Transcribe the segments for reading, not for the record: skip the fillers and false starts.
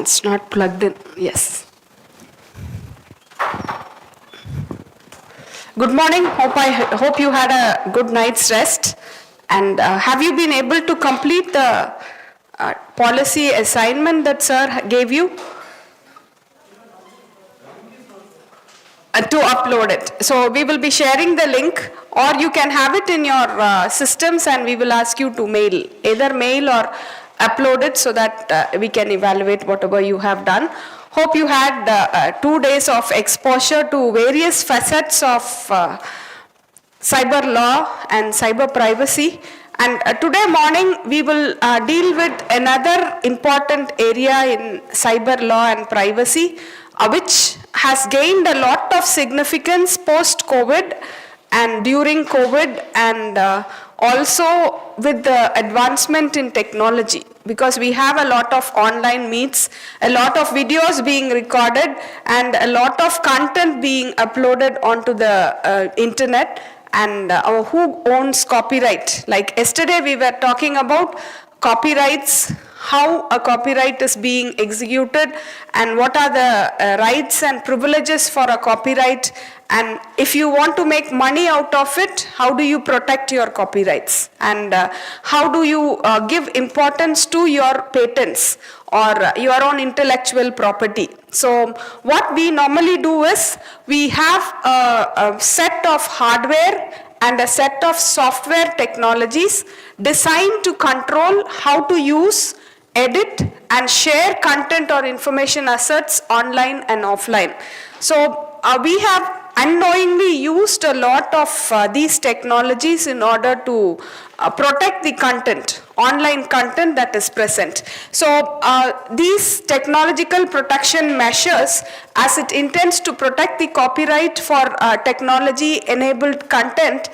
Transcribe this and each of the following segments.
It's not plugged in. Yes. Good morning. Hope you had a good night's rest. And have you been able to complete the policy assignment that sir gave you? To upload it. So we will be sharing the link, or you can have it in your systems and we will ask you to either mail or upload it so that we can evaluate whatever you have done. Hope you had 2 days of exposure to various facets of cyber law and cyber privacy. And today morning we will deal with another important area in cyber law and privacy, which has gained a lot of significance post-COVID and during COVID, and also with the advancement in technology, because we have a lot of online meets, a lot of videos being recorded, and a lot of content being uploaded onto the internet. And who owns copyright? Like yesterday we were talking about copyrights, how a copyright is being executed, and what are the rights and privileges for a copyright, and if you want to make money out of it, how do you protect your copyrights, and how do you give importance to your patents or your own intellectual property. So what we normally do is, we have a set of hardware and a set of software technologies designed to control how to use, edit and share content or information assets online and offline. So we have unknowingly used a lot of these technologies in order to protect the content, online content that is present. So these technological protection measures, as it intends to protect the copyright for technology enabled content,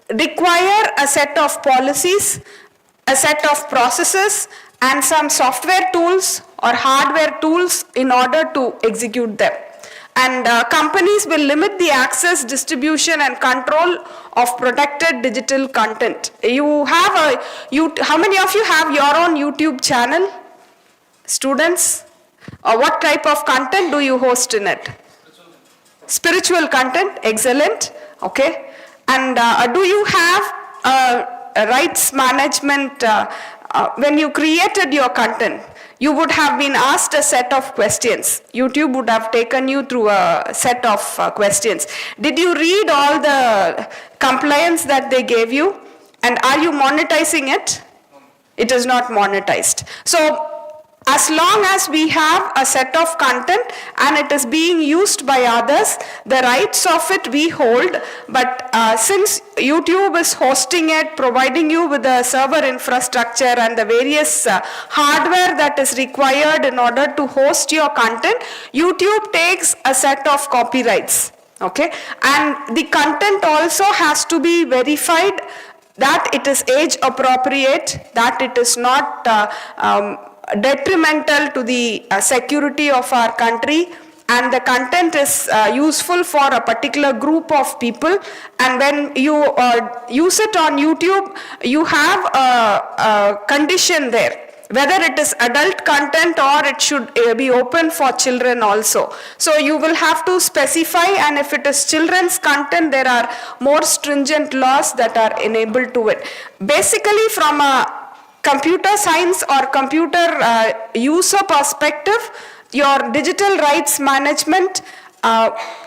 require a set of policies, a set of processes, and some software tools or hardware tools in order to execute them. And companies will limit the access, distribution and control of protected digital content. You have how many of you have your own YouTube channel? Students? What type of content do you host in it? Spiritual content, excellent. Okay. And do you have rights management? When you created your content, you would have been asked a set of questions. YouTube would have taken you through a set of questions. Did you read all the compliance that they gave you? And are you monetizing it? It is not monetized. So as long as we have a set of content and it is being used by others, the rights of it we hold. But since YouTube is hosting it, providing you with the server infrastructure and the various hardware that is required in order to host your content, YouTube takes a set of copyrights. Okay, and the content also has to be verified that it is age appropriate, that it is not detrimental to the security of our country, and the content is useful for a particular group of people. And when you use it on YouTube, you have a condition there, whether it is adult content or it should be open for children also. So you will have to specify, and if it is children's content, there are more stringent laws that are enabled to it. Basically, from a computer science or computer user perspective, your digital rights management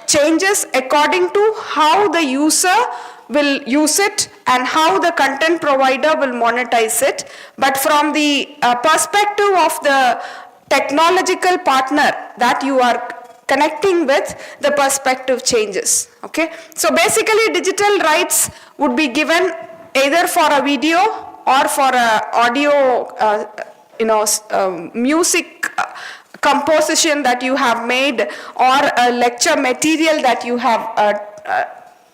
changes according to how the user will use it and how the content provider will monetize it. But from the perspective of the technological partner that you are connecting with, the perspective changes. Okay, so basically digital rights would be given either for a video or for a audio, music composition that you have made, or a lecture material that you have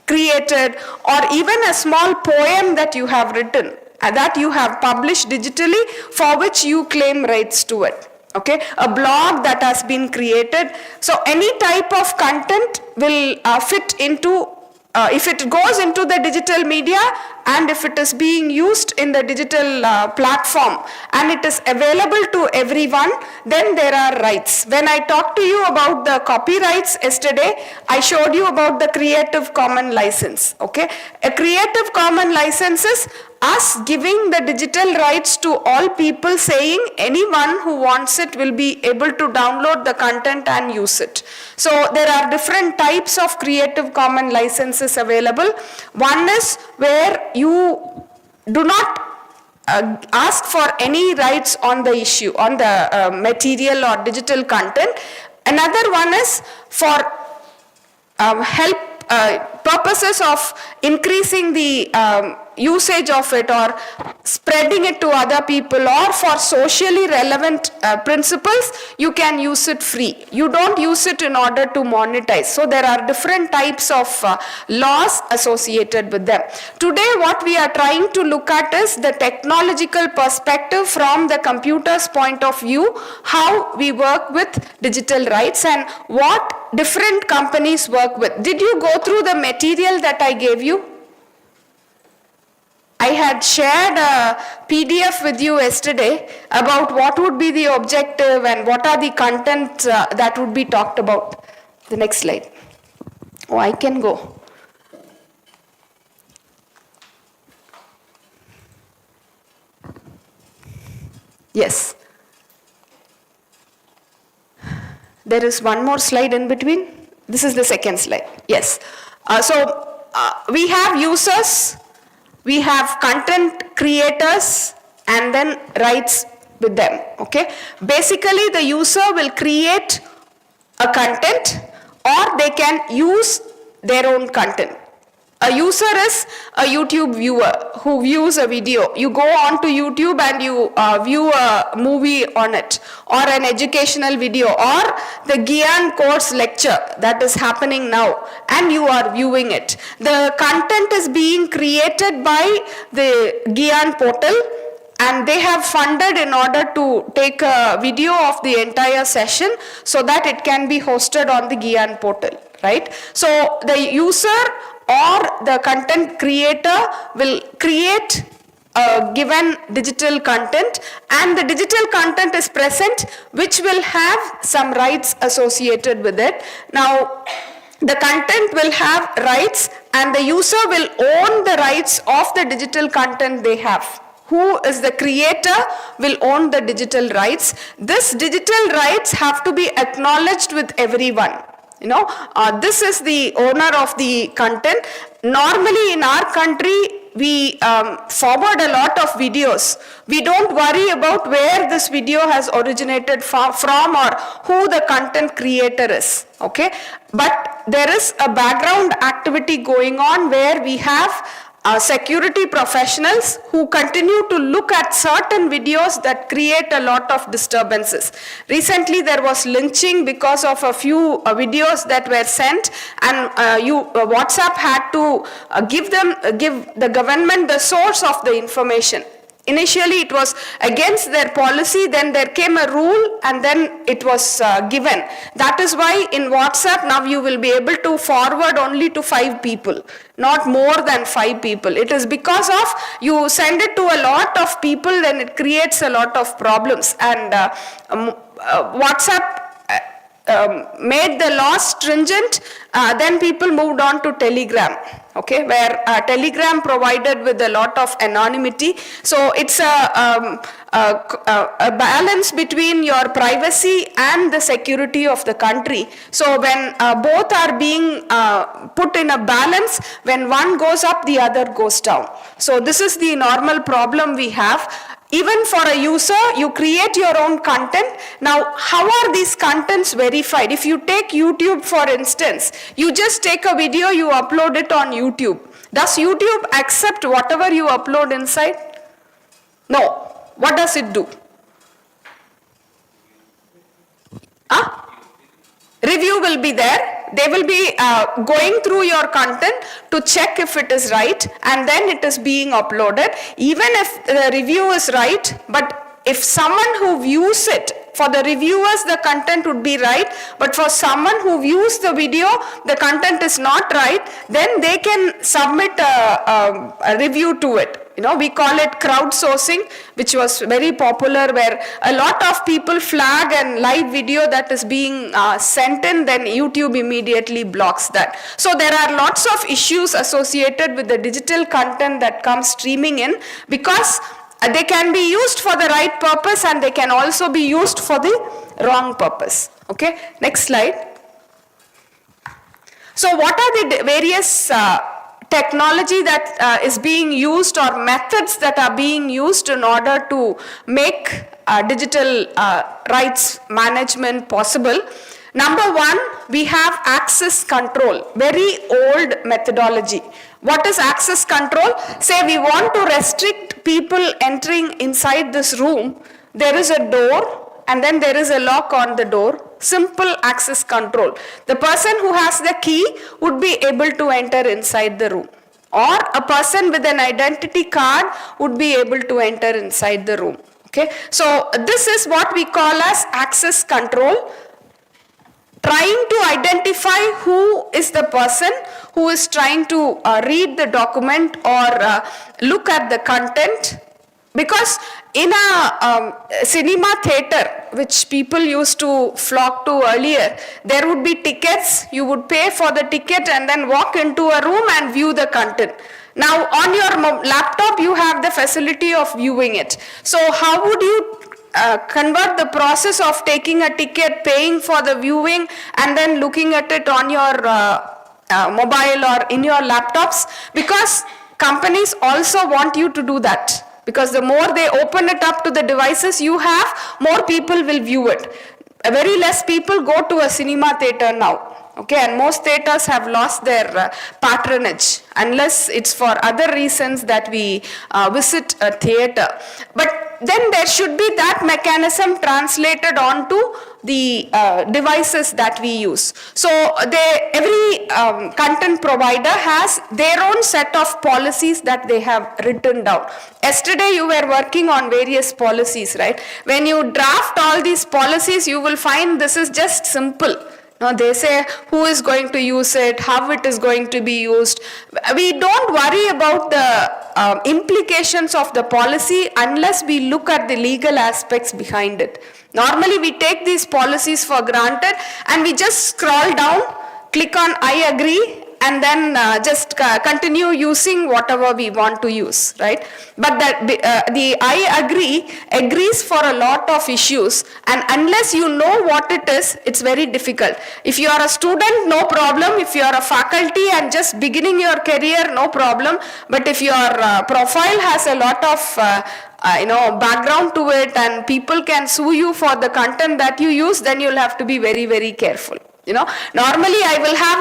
created, or even a small poem that you have written, that you have published digitally, for which you claim rights to it. Okay, a blog that has been created. So any type of content will fit into if it goes into the digital media and if it is being used in the digital platform and it is available to everyone, then there are rights. When I talked to you about the copyrights yesterday, I showed you about the Creative Commons license. Okay, a Creative Commons license is us giving the digital rights to all people, saying anyone who wants it will be able to download the content and use it. So there are different types of Creative Commons licenses available. One is where you do not ask for any rights on the issue, on the material or digital content. Another one is for help purposes of increasing the usage of it or spreading it to other people, or for socially relevant principles, you can use it free. You don't use it in order to monetize. So there are different types of laws associated with them. Today what we are trying to look at is the technological perspective from the computer's point of view, how we work with digital rights and what different companies work with. Did you go through the material that I gave you? I had shared a PDF with you yesterday about what would be the objective and what are the contents that would be talked about. The next slide. Oh, I can go. Yes. There is one more slide in between. This is the second slide. Yes. We have users, we have content creators, and then rights with them. Okay. Basically, the user will create a content or they can use their own content. A user is a YouTube viewer who views a video. You go on to YouTube and you view a movie on it, or an educational video, or the GIAN course lecture that is happening now, and you are viewing it. The content is being created by the GIAN portal, and they have funded in order to take a video of the entire session so that it can be hosted on the GIAN portal, right? So the user or the content creator will create a given digital content, and the digital content is present which will have some rights associated with it. Now, the content will have rights and the user will own the rights of the digital content they have. Who is the creator will own the digital rights. This digital rights have to be acknowledged with everyone. You know, this is the owner of the content. Normally in our country, we forward a lot of videos. We don't worry about where this video has originated from or who the content creator is. Okay, but there is a background activity going on where we have security professionals who continue to look at certain videos that create a lot of disturbances. Recently there was lynching because of a few videos that were sent, and WhatsApp had to give the government the source of the information. Initially it was against their policy, then there came a rule, and then it was given. That is why in WhatsApp now you will be able to forward only to 5 people, not more than 5 people. It is because of you send it to a lot of people, then it creates a lot of problems. And WhatsApp made the law stringent, then people moved on to Telegram. Okay, where Telegram provided with a lot of anonymity. So it's a balance between your privacy and the security of the country. So when both are being put in a balance, when one goes up, the other goes down. So this is the normal problem we have. Even for a user, you create your own content. Now, how are these contents verified? If you take YouTube, for instance, you just take a video, you upload it on YouTube. Does YouTube accept whatever you upload inside? No. What does it do? Review will be there. They will be going through your content to check if it is right, and then it is being uploaded. Even if the review is right, but if someone who views it For the reviewers, the content would be right, but for someone who views the video, the content is not right, then they can submit a review to it. We call it crowdsourcing, which was very popular, where a lot of people flag and live video that is being sent in, then YouTube immediately blocks that. So there are lots of issues associated with the digital content that comes streaming in, because they can be used for the right purpose and they can also be used for the wrong purpose. Okay, next slide. So what are the various technology that is being used, or methods that are being used in order to make digital rights management possible? Number one, we have access control, very old methodology. What is access control? Say we want to restrict people entering inside this room. There is a door and then there is a lock on the door. Simple access control. The person who has the key would be able to enter inside the room, or a person with an identity card would be able to enter inside the room. Okay, so this is what we call as access control, trying to identify who is the person who is trying to read the document or look at the content. Because in a cinema theater, which people used to flock to earlier, there would be tickets. You would pay for the ticket and then walk into a room and view the content. Now on your laptop you have the facility of viewing it. So how would you convert the process of taking a ticket, paying for the viewing, and then looking at it on your mobile or in your laptops? Because companies also want you to do that. Because the more they open it up to the devices you have, more people will view it. Very less people go to a cinema theater now. Okay, and most theaters have lost their patronage, unless it's for other reasons that we visit a theater. But then there should be that mechanism translated onto the devices that we use. So every content provider has their own set of policies that they have written down. Yesterday you were working on various policies, right? When you draft all these policies, you will find this is just simple. Now they say who is going to use it, how it is going to be used. We don't worry about the implications of the policy unless we look at the legal aspects behind it. Normally we take these policies for granted and we just scroll down, click on I agree, and then just continue using whatever we want to use, right? But the I agree agrees for a lot of issues, and unless you know what it is, it's very difficult. If you are a student, no problem. If you are a faculty and just beginning your career, no problem. But if your profile has a lot of background to it and people can sue you for the content that you use, then you'll have to be very, very careful. Normally I will have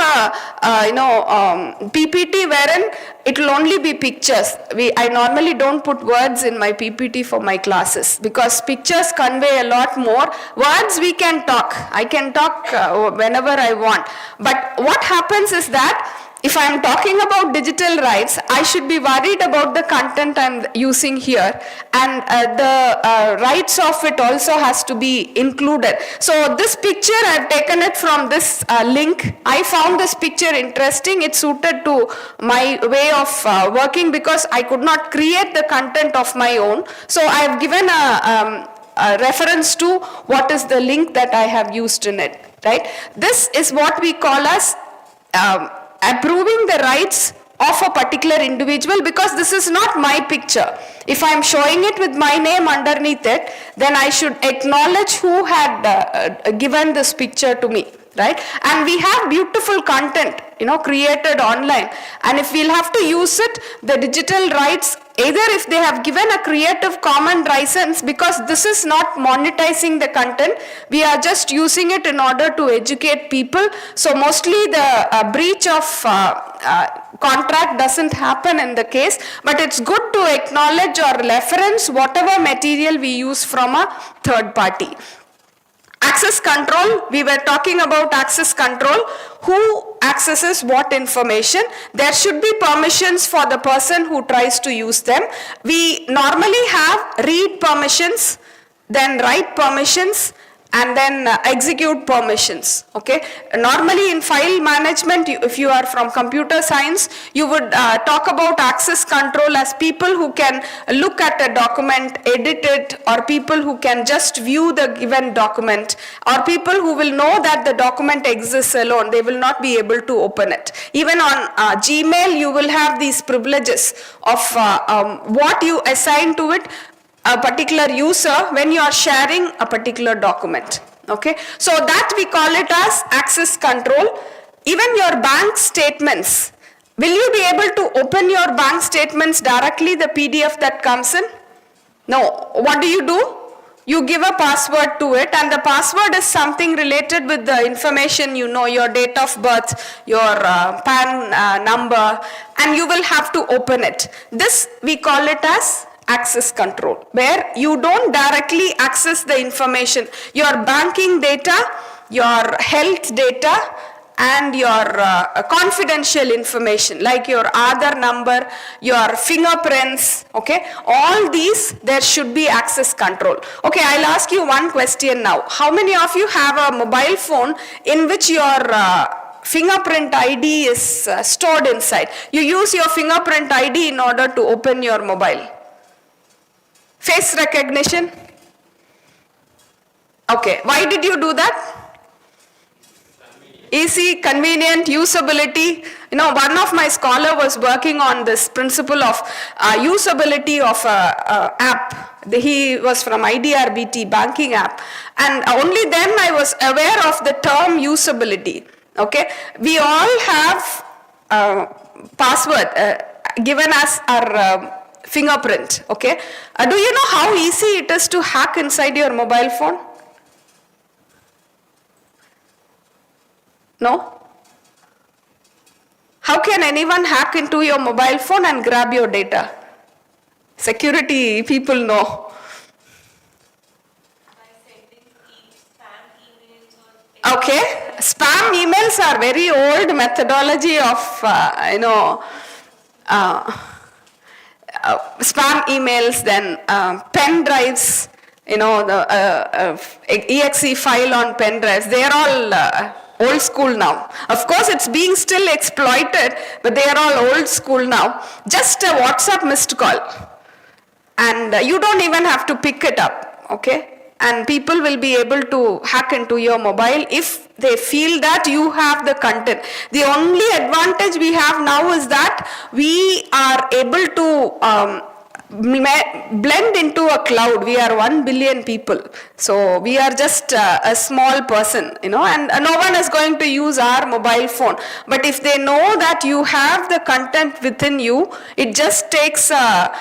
a PPT wherein it will only be pictures. I normally don't put words in my PPT for my classes because pictures convey a lot more. Words we can talk. I can talk whenever I want. But what happens is that if I am talking about digital rights, I should be worried about the content I am using here, and the rights of it also has to be included. So this picture, I have taken it from this link. I found this picture interesting. It suited to my way of working because I could not create the content of my own. So I have given a reference to what is the link that I have used in it. Right? This is what we call as approving the rights of a particular individual, because this is not my picture. If I am showing it with my name underneath it, then I should acknowledge who had given this picture to me, right? And we have beautiful content, created online, and if we'll have to use it, the digital rights, either if they have given a Creative Commons license, because this is not monetizing the content, we are just using it in order to educate people. So mostly the breach of contract doesn't happen in the case, but it's good to acknowledge or reference whatever material we use from a third party. Access control, we were talking about access control. Who accesses what information? There should be permissions for the person who tries to use them. We normally have read permissions, then write permissions, and then execute permissions. Okay, normally in file management, if you are from computer science, you would talk about access control as people who can look at a document, edit it, or people who can just view the given document, or people who will know that the document exists alone. They will not be able to open it. Even on Gmail, you will have these privileges of what you assign to it, a particular user, when you are sharing a particular document. Okay, so that we call it as access control. Even your bank statements, will you be able to open your bank statements directly, the PDF that comes in? No. What do? You give a password to it, and the password is something related with the information, you know, your date of birth, your PAN number, and you will have to open it. This we call it as access control, where you don't directly access the information, your banking data, your health data, and your confidential information like your Aadhaar number, your fingerprints. Okay, all these, there should be access control. Okay, I'll ask you one question now. How many of you have a mobile phone in which your fingerprint ID is stored inside? You use your fingerprint ID in order to open your mobile. Face recognition? Okay, why did you do that? Easy, convenient, usability. You know, one of my scholar was working on this principle of usability of a app. He was from IDRBT banking app, and only then I was aware of the term usability. Okay, we all have password given as our fingerprint. Okay, do you know how easy it is to hack inside your mobile phone? No? How can anyone hack into your mobile phone and grab your data? Security people know. Okay, spam emails are very old methodology of, spam emails, then pen drives, you know, the exe file on pen drives, they are all old school now. Of course, it's being still exploited, but they are all old school now. Just a WhatsApp missed call, and you don't even have to pick it up, okay? And people will be able to hack into your mobile if they feel that you have the content. The only advantage we have now is that we are able to blend into a cloud. We are 1 billion people, so we are just a small person, you know, and no one is going to use our mobile phone. But if they know that you have the content within you, it just takes a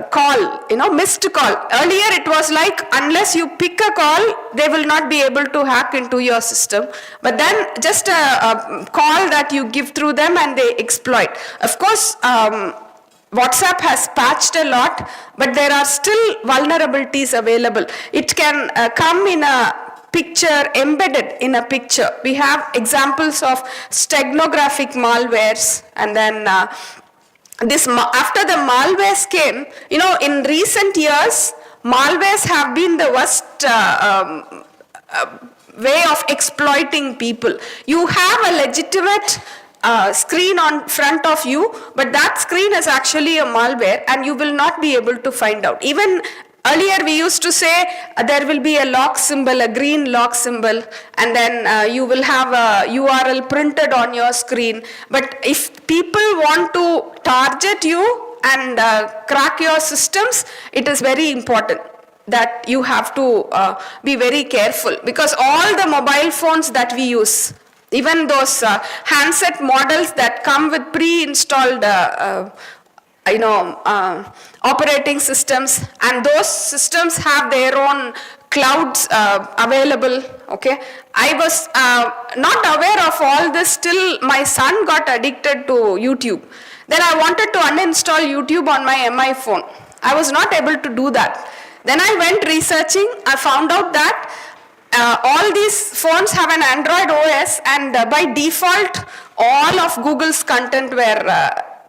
call, you know, missed call. Earlier it was like, unless you pick a call, they will not be able to hack into your system. But then just a call that you give through them and they exploit. Of course, WhatsApp has patched a lot, but there are still vulnerabilities available. It can come in a picture, embedded in a picture. We have examples of steganographic malwares, and then after the malwares came, you know, in recent years, malwares have been the worst way of exploiting people. You have a legitimate screen on front of you, but that screen is actually a malware and you will not be able to find out. Even earlier we used to say there will be a lock symbol, a green lock symbol, and then you will have a URL printed on your screen. But if people want to target you and crack your systems, it is very important that you have to be very careful, because all the mobile phones that we use, even those handset models that come with pre-installed operating systems, and those systems have their own clouds available. Okay, I was not aware of all this till my son got addicted to YouTube. Then I wanted to uninstall YouTube on my MI phone. I was not able to do that. Then I went researching. I found out that all these phones have an Android OS, and by default all of Google's content were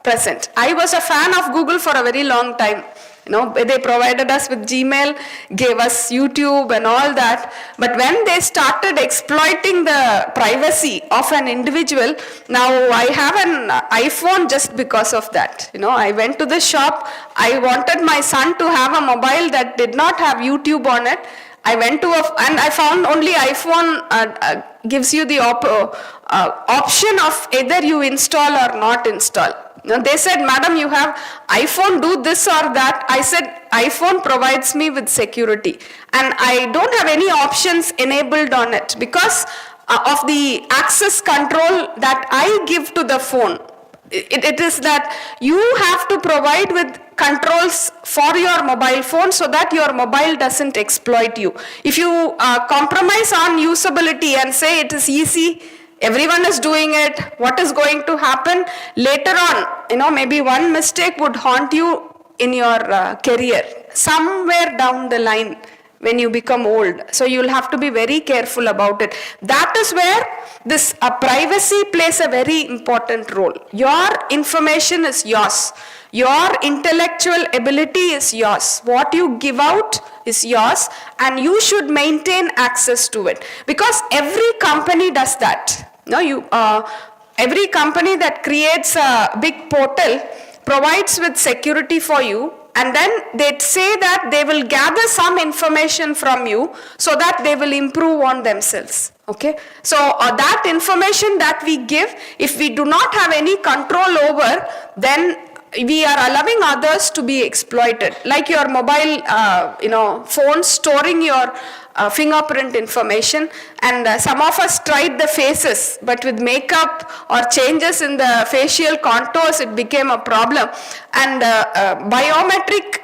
present. I was a fan of Google for a very long time. They provided us with Gmail, gave us YouTube and all that. But when they started exploiting the privacy of an individual, now I have an iPhone just because of that. I went to the shop, I wanted my son to have a mobile that did not have YouTube on it. I went to and I found only iPhone gives you the option of either you install or not install. They said, madam, you have iPhone, do this or that. I said, iPhone provides me with security and I don't have any options enabled on it because of the access control that I give to the phone. It is that you have to provide with controls for your mobile phone so that your mobile doesn't exploit you. If you compromise on usability and say it is easy, everyone is doing it, what is going to happen? Later on, maybe one mistake would haunt you in your career, somewhere down the line when you become old. So you'll have to be very careful about it. That is where this privacy plays a very important role. Your information is yours. Your intellectual ability is yours. What you give out is yours and you should maintain access to it. Because every company does that. Every company that creates a big portal provides with security for you, and then they say that they will gather some information from you so that they will improve on themselves. Okay, so that information that we give, if we do not have any control over, then we are allowing others to be exploited. Like your mobile, phone storing your fingerprint information, and some of us tried the faces, but with makeup or changes in the facial contours, it became a problem. And biometric,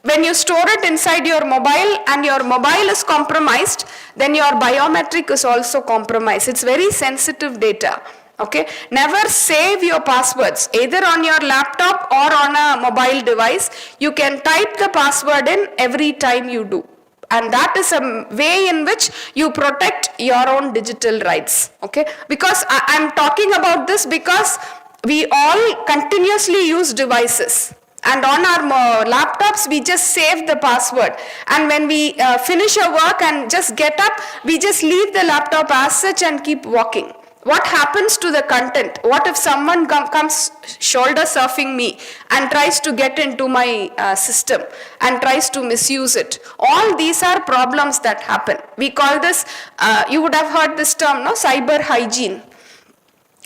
when you store it inside your mobile and your mobile is compromised, then your biometric is also compromised. It's very sensitive data. Okay, never save your passwords either on your laptop or on a mobile device. You can type the password in every time you do. And that is a way in which you protect your own digital rights. Okay, because I'm talking about this because we all continuously use devices. And on our laptops, we just save the password. And when we finish our work and just get up, we just leave the laptop as such and keep walking. What happens to the content? What if someone comes shoulder surfing me and tries to get into my system and tries to misuse it? All these are problems that happen. We call this, you would have heard this term, no? Cyber hygiene.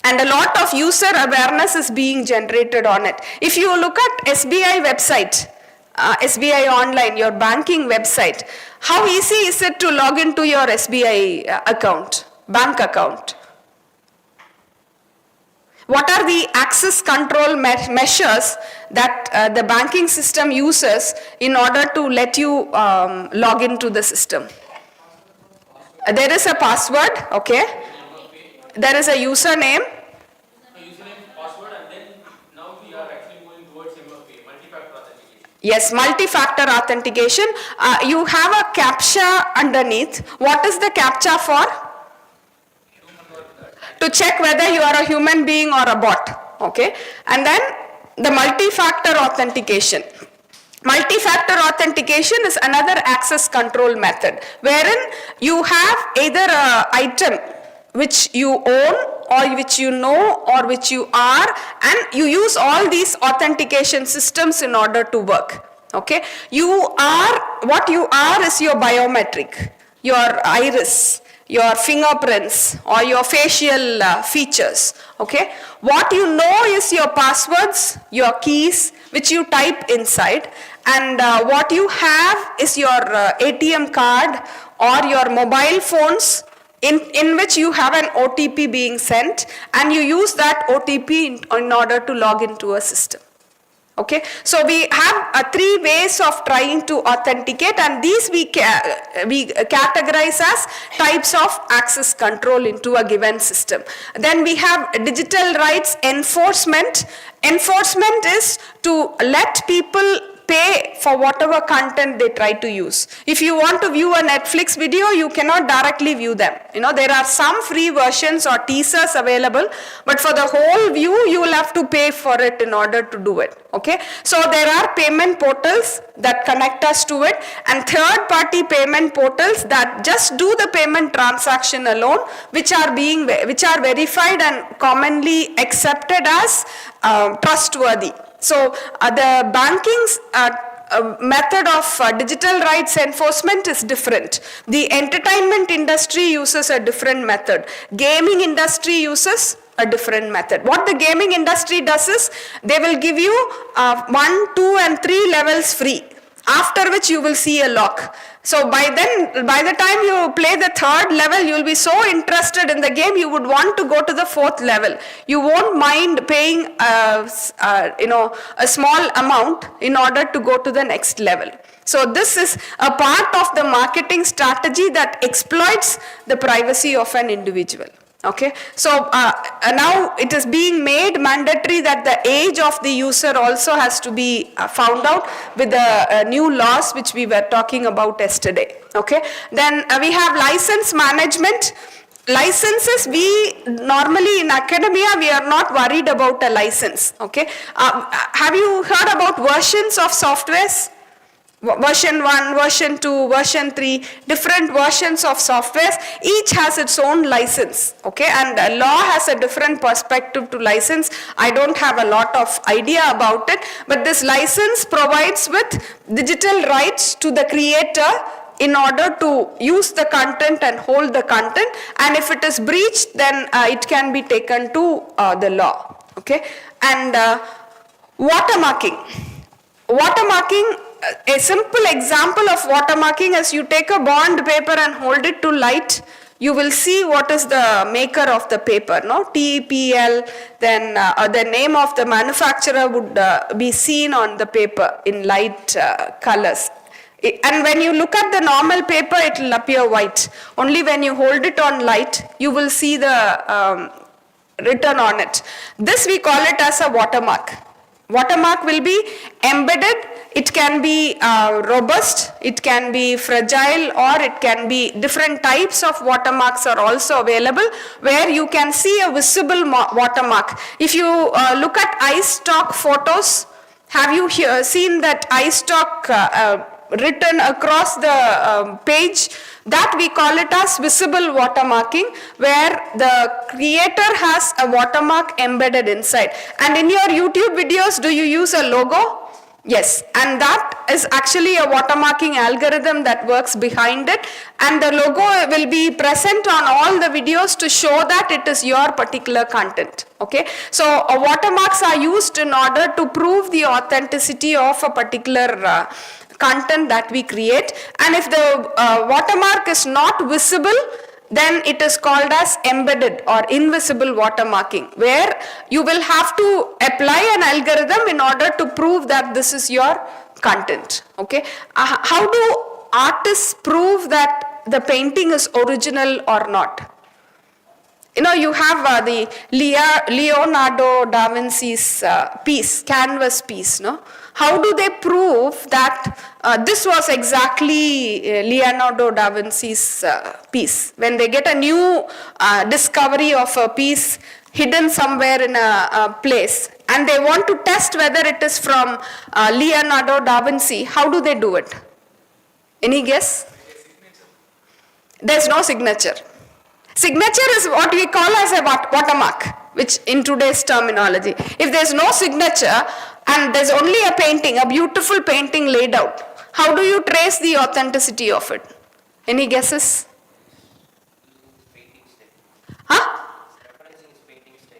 And a lot of user awareness is being generated on it. If you look at SBI website, SBI online, your banking website, how easy is it to log into your SBI account, bank account? What are the access control measures that the banking system uses in order to let you log into the system? There is a password, okay. There is a username. Password, and then now we are actually moving towards MFA, multi-factor authentication. Yes, multi-factor authentication. You have a CAPTCHA underneath. What is the CAPTCHA for? To check whether you are a human being or a bot, okay? And then the multi-factor authentication. Multi-factor authentication is another access control method wherein you have either an item which you own or which you know or which you are, and you use all these authentication systems in order to work, okay? What you are is your biometric, your iris, your fingerprints or your facial features, okay? What you know is your passwords, your keys, which you type inside, and what you have is your ATM card or your mobile phones in which you have an OTP being sent, and you use that OTP in order to log into a system. Okay, so we have 3 ways of trying to authenticate, and these we categorize as types of access control into a given system. Then we have digital rights enforcement. Enforcement is to let people pay for whatever content they try to use. If you want to view a Netflix video, you cannot directly view them. There are some free versions or teasers available, but for the whole view, you will have to pay for it in order to do it. Okay, so there are payment portals that connect us to it, and third-party payment portals that just do the payment transaction alone, which are verified and commonly accepted as trustworthy. So the banking's method of digital rights enforcement is different. The entertainment industry uses a different method. Gaming industry uses a different method. What the gaming industry does is they will give you 1, 2 and 3 levels free, after which you will see a lock. So by the time you play the third level, you will be so interested in the game, you would want to go to the fourth level. You won't mind paying a small amount in order to go to the next level. So this is a part of the marketing strategy that exploits the privacy of an individual. Okay, so now it is being made mandatory that the age of the user also has to be found out with the new laws which we were talking about yesterday. Okay, then we have license management. Licenses, we normally in academia, we are not worried about a license. Okay, have you heard about versions of softwares? Version 1, version 2, version 3, different versions of softwares, each has its own license, okay, and law has a different perspective to license. I don't have a lot of idea about it, but this license provides with digital rights to the creator in order to use the content and hold the content, and if it is breached, then it can be taken to the law, okay. And watermarking. Watermarking, a simple example of watermarking is you take a bond paper and hold it to light, you will see what is the maker of the paper, no? TEPL, then the name of the manufacturer would be seen on the paper in light colors. And when you look at the normal paper, it will appear white. Only when you hold it on light, you will see the written on it. This we call it as a watermark. Watermark will be embedded. It can be robust, it can be fragile, or it can be different types of watermarks are also available where you can see a visible watermark. If you look at iStock photos, have you seen that iStock written across the page? That we call it as visible watermarking, where the creator has a watermark embedded inside. And in your YouTube videos, do you use a logo? Yes, and that is actually a watermarking algorithm that works behind it, and the logo will be present on all the videos to show that it is your particular content. Okay, so watermarks are used in order to prove the authenticity of a particular content that we create, and if the watermark is not visible, then it is called as embedded or invisible watermarking, where you will have to apply an algorithm in order to prove that this is your content. Okay, how do artists prove that the painting is original or not? You have the Leonardo da Vinci's piece, canvas piece, no? How do they prove that this was exactly Leonardo da Vinci's piece? When they get a new discovery of a piece hidden somewhere in a place, and they want to test whether it is from Leonardo da Vinci, how do they do it? Any guess? There's no signature. Signature is what we call as a watermark, which in today's terminology. If there's no signature and there's only a painting, a beautiful painting laid out, how do you trace the authenticity of it? Any guesses? Huh?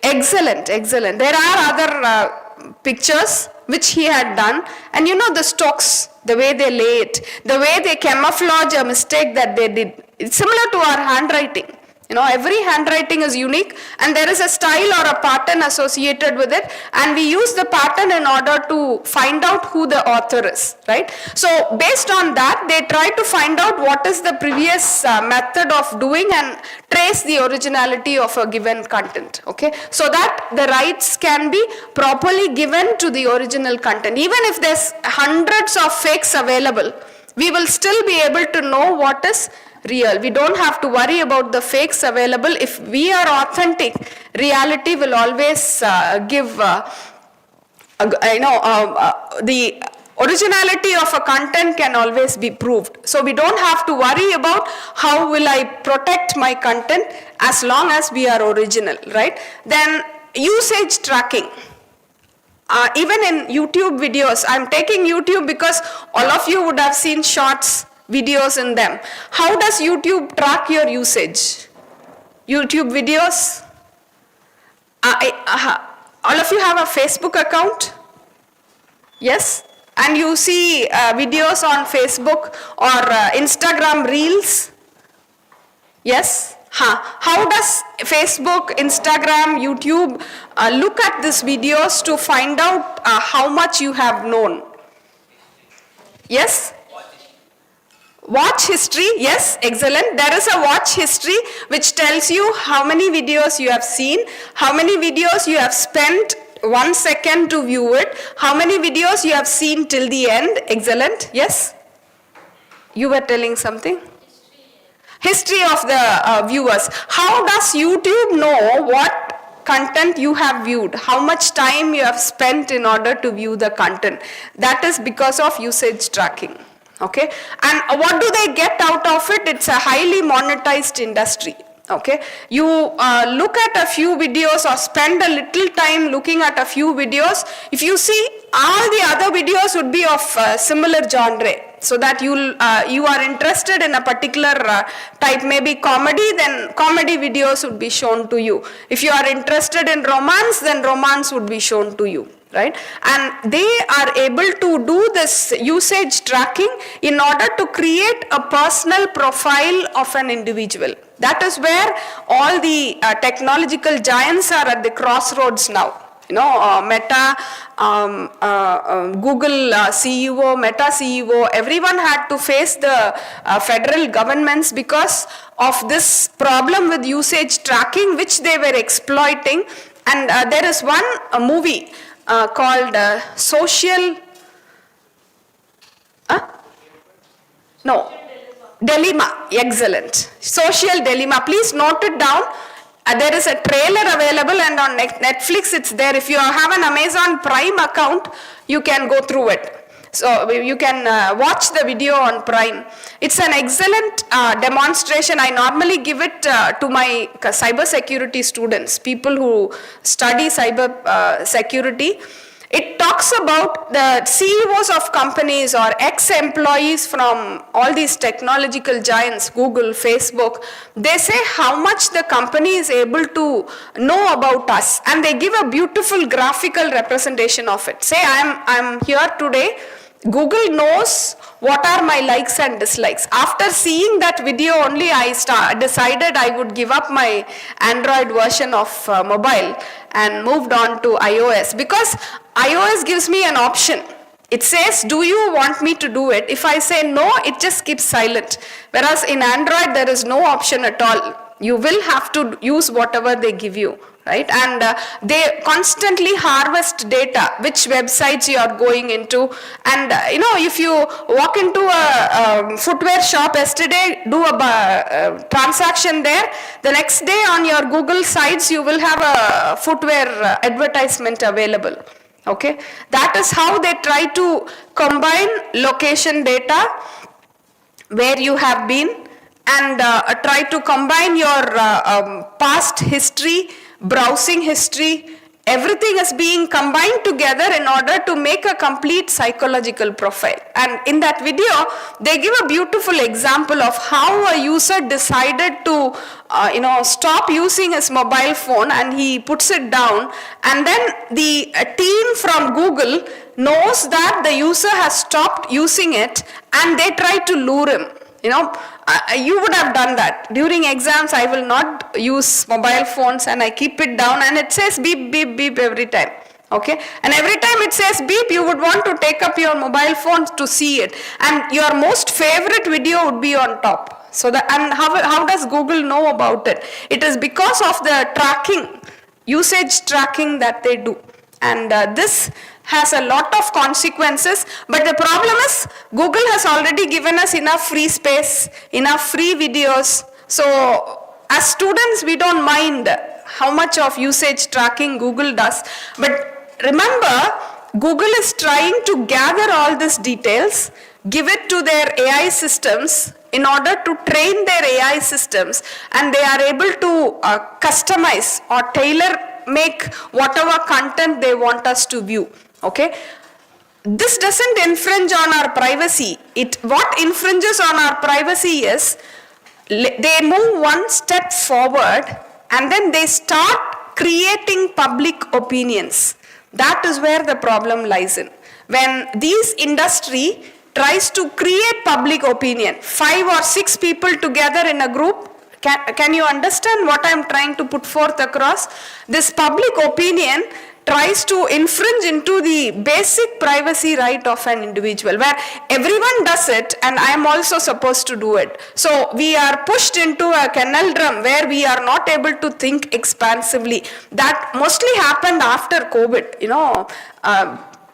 Excellent, excellent. There are other pictures which he had done, and the strokes, the way they lay it, the way they camouflage a mistake that they did. It's similar to our handwriting. Every handwriting is unique and there is a style or a pattern associated with it, and we use the pattern in order to find out who the author is, right? So based on that, they try to find out what is the previous method of doing and trace the originality of a given content, okay? So that the rights can be properly given to the original content. Even if there's hundreds of fakes available, we will still be able to know what is real. We don't have to worry about the fakes available. If we are authentic, reality will always give, the originality of a content can always be proved. So we don't have to worry about how will I protect my content as long as we are original, right? Then usage tracking. Even in YouTube videos, I'm taking YouTube because all of you would have seen shorts, videos in them. How does YouTube track your usage? YouTube videos? All of you have a Facebook account? Yes? And you see videos on Facebook or Instagram Reels? Yes? How does Facebook, Instagram, YouTube look at these videos to find out how much you have known? Yes? Watch history, yes, excellent. There is a watch history which tells you how many videos you have seen, how many videos you have spent 1 second to view it, how many videos you have seen till the end, excellent, yes? You were telling something? History of the viewers. How does YouTube know what content you have viewed, how much time you have spent in order to view the content? That is because of usage tracking. Okay, and what do they get out of it? It's a highly monetized industry. Okay, you look at a few videos or spend a little time looking at a few videos. If you see, all the other videos would be of similar genre, so that you are interested in a particular type, maybe comedy, then comedy videos would be shown to you. If you are interested in romance, then romance would be shown to you. Right? And they are able to do this usage tracking in order to create a personal profile of an individual. That is where all the technological giants are at the crossroads now. Meta, Google CEO, Meta CEO, everyone had to face the federal governments because of this problem with usage tracking, which they were exploiting. And there is one movie called Social Dilemma. Excellent. Social Dilemma. Please note it down. There is a trailer available and on Netflix it's there. If you have an Amazon Prime account, you can go through it. So you can watch the video on Prime. It's an excellent demonstration. I normally give it to my cyber security students, people who study cyber security. It talks about the CEOs of companies or ex-employees from all these technological giants, Google, Facebook. They say how much the company is able to know about us, and they give a beautiful graphical representation of it. Say I'm here today. Google knows what are my likes and dislikes. After seeing that video only, I decided I would give up my Android version of mobile and moved on to iOS, because iOS gives me an option. It says, do you want me to do it? If I say no, it just keeps silent. Whereas in Android, there is no option at all. You will have to use whatever they give you. Right? And they constantly harvest data, which websites you are going into. And if you walk into a footwear shop yesterday, do a transaction there, the next day on your Google sites, you will have a footwear advertisement available. Okay? That is how they try to combine location data, where you have been, and try to combine your past history, browsing history. Everything is being combined together in order to make a complete psychological profile. And in that video, they give a beautiful example of how a user decided to stop using his mobile phone, and he puts it down, and then the team from Google knows that the user has stopped using it, and they try to lure him. You would have done that. During exams, I will not use mobile phones and I keep it down and it says beep, beep, beep every time. Okay, and every time it says beep, you would want to take up your mobile phone to see it, and your most favorite video would be on top. So and how does Google know about it? It is because of the tracking, usage tracking that they do, and this has a lot of consequences. But the problem is Google has already given us enough free space, enough free videos. So as students, we don't mind how much of usage tracking Google does, but remember, Google is trying to gather all these details, give it to their AI systems in order to train their AI systems, and they are able to customize or tailor make whatever content they want us to view. Okay? This doesn't infringe on our privacy. What infringes on our privacy is they move one step forward and then they start creating public opinions. That is where the problem lies in. When these industry tries to create public opinion, 5 or 6 people together in a group, can you understand what I am trying to put forth across? This public opinion tries to infringe into the basic privacy right of an individual, where everyone does it and I am also supposed to do it. So we are pushed into a conundrum where we are not able to think expansively. That mostly happened after COVID.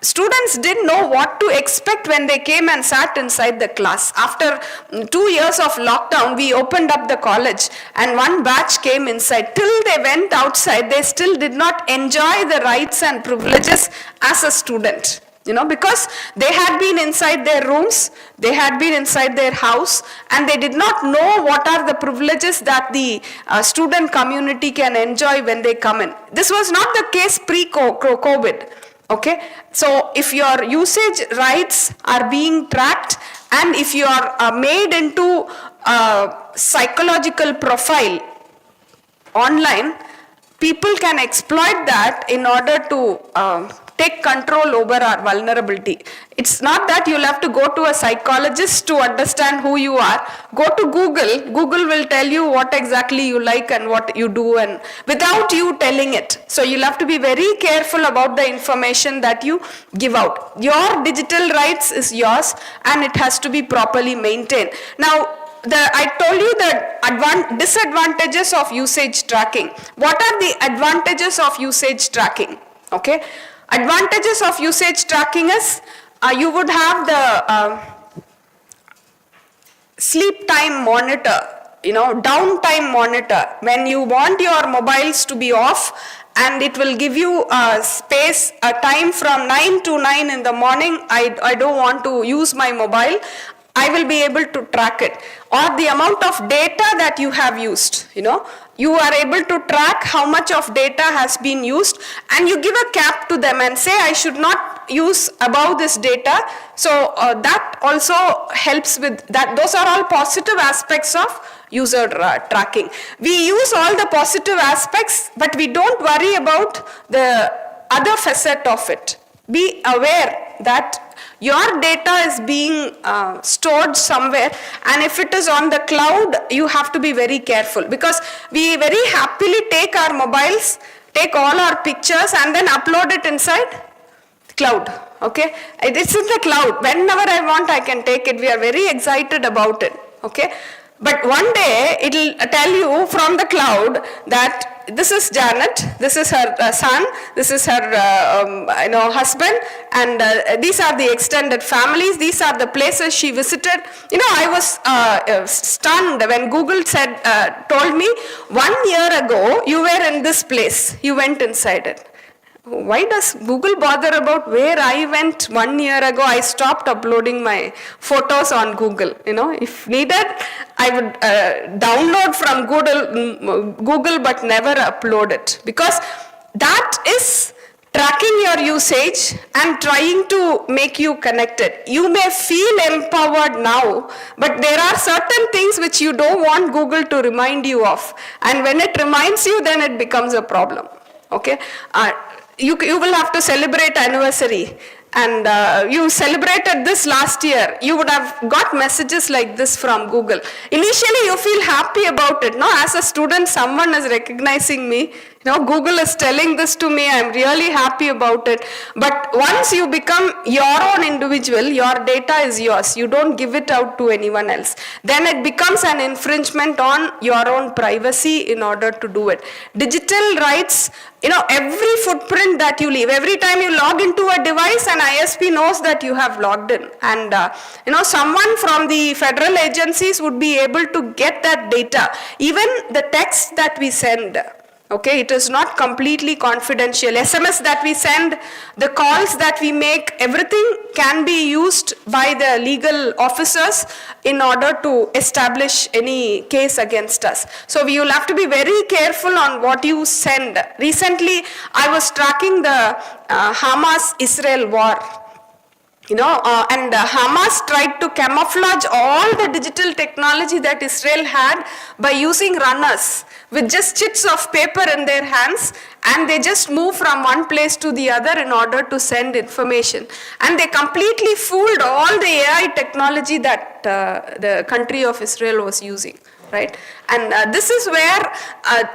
Students didn't know what to expect when they came and sat inside the class. After 2 years of lockdown, we opened up the college and one batch came inside. Till they went outside, they still did not enjoy the rights and privileges as a student. Because they had been inside their rooms, they had been inside their house, and they did not know what are the privileges that the student community can enjoy when they come in. This was not the case pre-COVID. Okay, so if your usage rights are being tracked and if you are made into a psychological profile online, people can exploit that in order to take control over our vulnerability. It's not that you'll have to go to a psychologist to understand who you are. Go to Google. Google will tell you what exactly you like and what you do, and without you telling it. So you'll have to be very careful about the information that you give out. Your digital rights is yours and it has to be properly maintained. Now, I told you the disadvantages of usage tracking. What are the advantages of usage tracking? Okay. Advantages of usage tracking is you would have the sleep time monitor, downtime monitor. When you want your mobiles to be off, and it will give you a time from 9 to 9 in the morning, I don't want to use my mobile, I will be able to track it. Or the amount of data that you have used, you are able to track how much of data has been used, and you give a cap to them and say I should not use above this data. So that also helps with that. Those are all positive aspects of user tracking. We use all the positive aspects, but we don't worry about the other facet of it. Be aware that your data is being stored somewhere, and if it is on the cloud, you have to be very careful, because we very happily take our mobiles, take all our pictures and then upload it inside cloud. Okay, it's in the cloud. Whenever I want, I can take it. We are very excited about it. Okay, but one day it will tell you from the cloud that this is Janet, this is her son, this is her husband, and these are the extended families, these are the places she visited. I was stunned when Google told me 1 year ago you were in this place, you went inside it. Why does Google bother about where I went 1 year ago? I stopped uploading my photos on Google. If needed, I would download from Google, but never upload it, because that is tracking your usage and trying to make you connected. You may feel empowered now, but there are certain things which you don't want Google to remind you of, and when it reminds you, then it becomes a problem. Okay. You will have to celebrate anniversary, and you celebrated this last year, you would have got messages like this from Google. Initially, you feel happy about it. No, as a student, someone is recognizing me. Google is telling this to me. I'm really happy about it. But once you become your own individual, your data is yours. You don't give it out to anyone else. Then it becomes an infringement on your own privacy in order to do it. Digital rights, every footprint that you leave, every time you log into a device, an ISP knows that you have logged in. And, someone from the federal agencies would be able to get that data. Even the text that we send, okay, it is not completely confidential. SMS that we send, the calls that we make, everything can be used by the legal officers in order to establish any case against us. So we will have to be very careful on what you send. Recently, I was tracking the Hamas-Israel war. And Hamas tried to camouflage all the digital technology that Israel had by using runners with just chits of paper in their hands, and they just move from one place to the other in order to send information. And they completely fooled all the AI technology that the country of Israel was using. Right? And this is where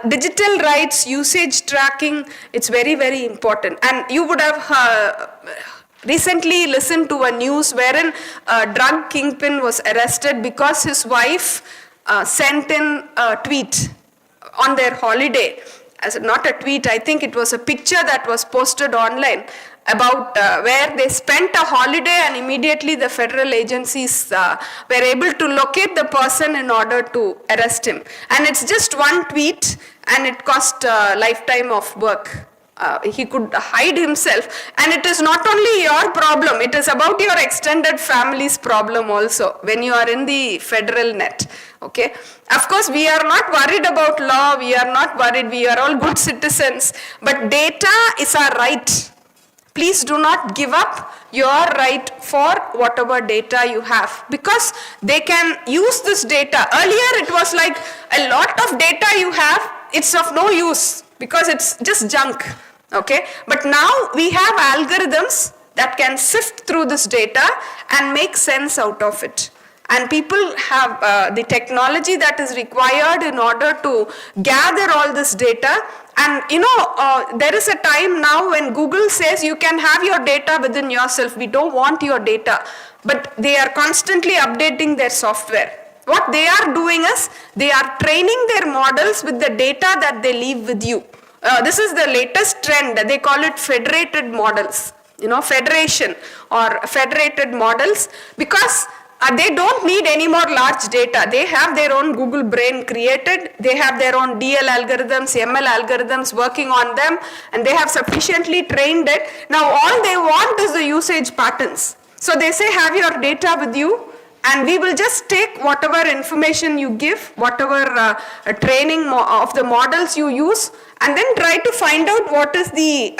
digital rights, usage tracking, it's very, very important. And you would have recently listened to a news wherein a drug kingpin was arrested because his wife sent in a tweet on their holiday. Not a tweet, I think it was a picture that was posted online about where they spent a holiday, and immediately the federal agencies were able to locate the person in order to arrest him. And it's just one tweet, and it cost a lifetime of work. He could hide himself, and it is not only your problem, it is about your extended family's problem also when you are in the federal net. Okay, of course we are not worried about law, we are not worried, we are all good citizens, but data is our right. Please do not give up your right for whatever data you have, because they can use this data. Earlier it was like a lot of data you have, it's of no use because it's just junk. Okay, but now we have algorithms that can sift through this data and make sense out of it. And people have the technology that is required in order to gather all this data. And there is a time now when Google says you can have your data within yourself. We don't want your data, but they are constantly updating their software. What they are doing is they are training their models with the data that they leave with you. This is the latest trend. They call it federated models, federation or federated models, because they don't need any more large data. They have their own Google Brain created. They have their own DL algorithms, ML algorithms working on them, and they have sufficiently trained it. Now all they want is the usage patterns. So they say have your data with you, and we will just take whatever information you give, whatever training of the models you use, and then try to find out what is the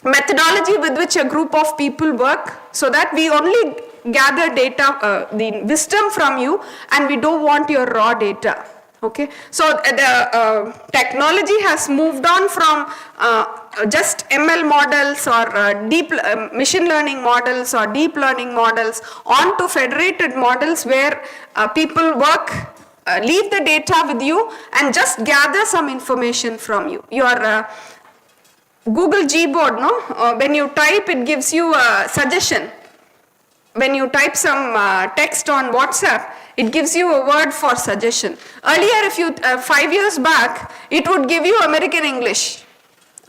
methodology with which a group of people work, so that we only gather data, the wisdom from you, and we don't want your raw data. Okay, so the technology has moved on from just ML models or deep machine learning models or deep learning models on to federated models where people work, leave the data with you and just gather some information from you. Your Google Gboard, when you type, it gives you a suggestion. When you type some text on WhatsApp, it gives you a word for suggestion. Earlier, if you 5 years back, it would give you American English.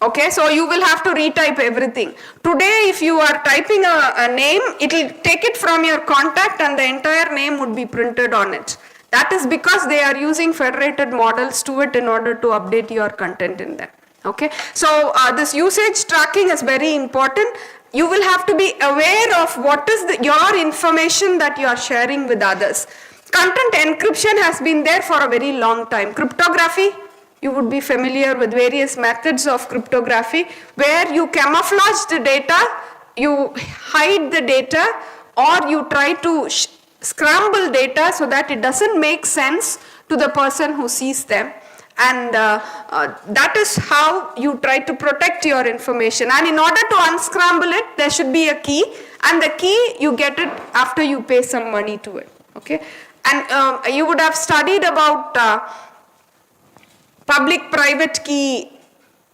Okay, so you will have to retype everything. Today, if you are typing a name, it will take it from your contact and the entire name would be printed on it. That is because they are using federated models to it in order to update your content in them. Okay, so this usage tracking is very important. You will have to be aware of what is your information that you are sharing with others. Content encryption has been there for a very long time. Cryptography, you would be familiar with various methods of cryptography where you camouflage the data, you hide the data, or you try to scramble data so that it doesn't make sense to the person who sees them. And that is how you try to protect your information. And in order to unscramble it, there should be a key, and the key you get it after you pay some money to it. Okay, and you would have studied about public-private key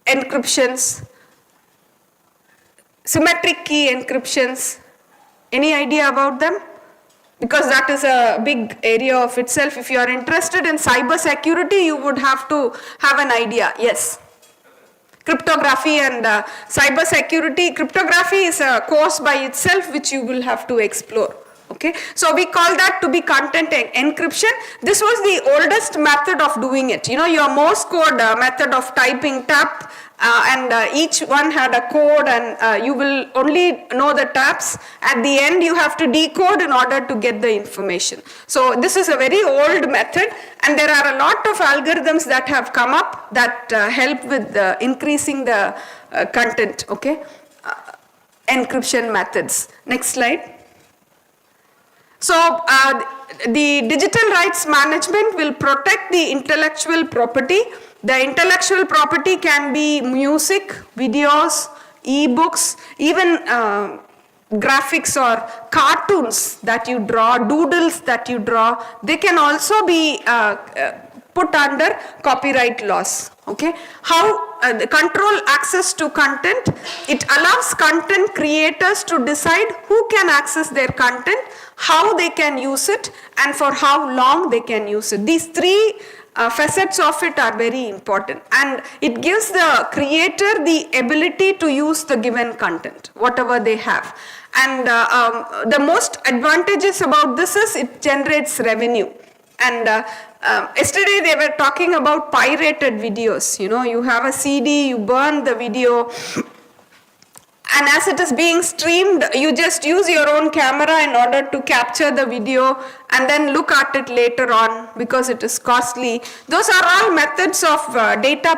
encryptions, symmetric key encryptions. Any idea about them? Because that is a big area of itself. If you are interested in cyber security, you would have to have an idea. Yes. Cryptography and cyber security. Cryptography is a course by itself which you will have to explore. Okay, so we call that to be content encryption. This was the oldest method of doing it. You know, your Morse code method of typing tap, and each one had a code, and you will only know the taps. At the end, you have to decode in order to get the information. So this is a very old method, and there are a lot of algorithms that have come up that help with increasing the content. Okay, encryption methods. Next slide. So the digital rights management will protect the intellectual property. The intellectual property can be music, videos, e-books, even graphics or cartoons that you draw, doodles that you draw. They can also be put under copyright laws. Okay, how the control access to content, it allows content creators to decide who can access their content, how they can use it, and for how long they can use it. These three facets of it are very important, and it gives the creator the ability to use the given content, whatever they have. And the most advantages about this is it generates revenue. And yesterday they were talking about pirated videos. You know, you have a CD, you burn the video, and as it is being streamed, you just use your own camera in order to capture the video and then look at it later on because it is costly. Those are all methods of data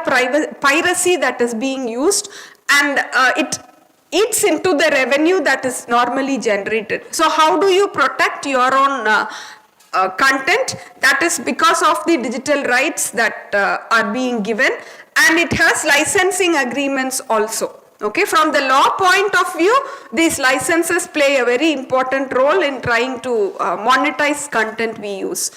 piracy that is being used, and it eats into the revenue that is normally generated. So how do you protect your own content? That is because of the digital rights that are being given, and it has licensing agreements also. Okay, from the law point of view, these licenses play a very important role in trying to monetize content we use.